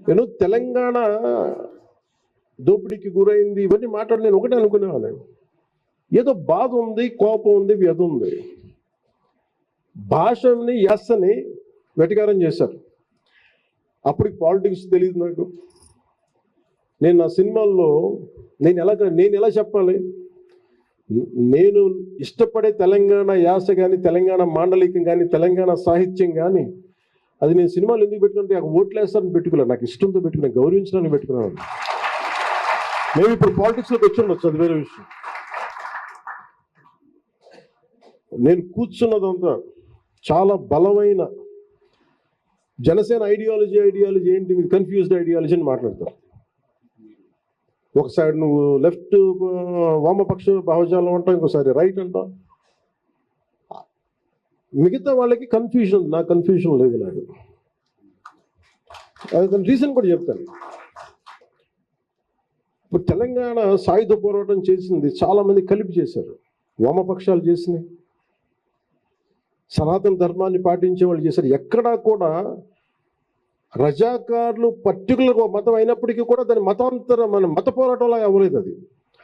నేను తెలంగాణ దోపిడీకి గురైంది ఇవన్నీ మాట్లాడి నేను ఒకటే అనుకునేవాడిని. ఏదో బాధ ఉంది, కోపం ఉంది, వ్యధ ఉంది. భాషని యాసని వెటకారం చేశారు. అప్పటికి పాలిటిక్స్ తెలియదు నాకు. నేను నా సినిమాల్లో నేను ఎలా చెప్పాలి, నేను ఇష్టపడే తెలంగాణ యాస కానీ, తెలంగాణ మాండలికం కానీ, తెలంగాణ సాహిత్యం కానీ, అది నేను సినిమాలు ఎందుకు పెట్టుకుంటే ఓట్లు వేస్తారని పెట్టుకోలేదు, నాకు ఇష్టంతో పెట్టుకున్నాను, గౌరవించడానికి పెట్టుకున్నాను. మేము ఇప్పుడు పాలిటిక్స్లోకి వచ్చి ఉండొచ్చు, అది వేరే విషయం. నేను కూర్చున్నదంతా చాలా బలమైన జనసేన ఐడియాలజీ ఏంటి, ఇది కన్ఫ్యూజ్డ్ ఐడియాలజీ అని మాట్లాడతారు. ఒక సైడ్ నువ్వు లెఫ్ట్ వామపక్ష భావజాలం అంటావు, ఇంకోసారి రైట్ అంటావు. మిగతా వాళ్ళకి కన్ఫ్యూజన్, నాకు కన్ఫ్యూజన్ లేదు. నాకు అది రీజన్ కూడా చెప్తాను. ఇప్పుడు తెలంగాణ సాయుధ పోరాటం చేసింది చాలామంది కలిపి చేశారు, వామపక్షాలు చేసినాయి, సనాతన ధర్మాన్ని పాటించే వాళ్ళు చేశారు. ఎక్కడా కూడా రజాకారులు పర్టికులర్ మతం అయినప్పటికీ కూడా దాని మత పోరాటంలాగా అవ్వలేదు.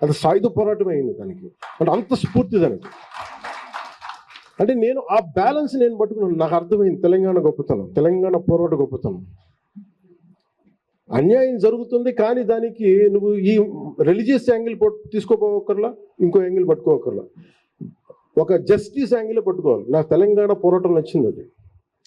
అది సాయుధ పోరాటం అయింది దానికి. అంటే అంత స్ఫూర్తి దానికి. అంటే నేను ఆ బ్యాలెన్స్ నేను పట్టుకున్నాను. నాకు అర్థమైంది తెలంగాణ గొప్పతనం, తెలంగాణ పోరాట గొప్పతనం. అన్యాయం జరుగుతుంది, కానీ దానికి నువ్వు ఈ రిలీజియస్ యాంగిల్ తీసుకోపోకర్లా, ఇంకో యాంగిల్ పట్టుకోకర్లా, ఒక జస్టిస్ యాంగిల్ పట్టుకోవాలి. నాకు తెలంగాణ పోరాటం నచ్చింది అది.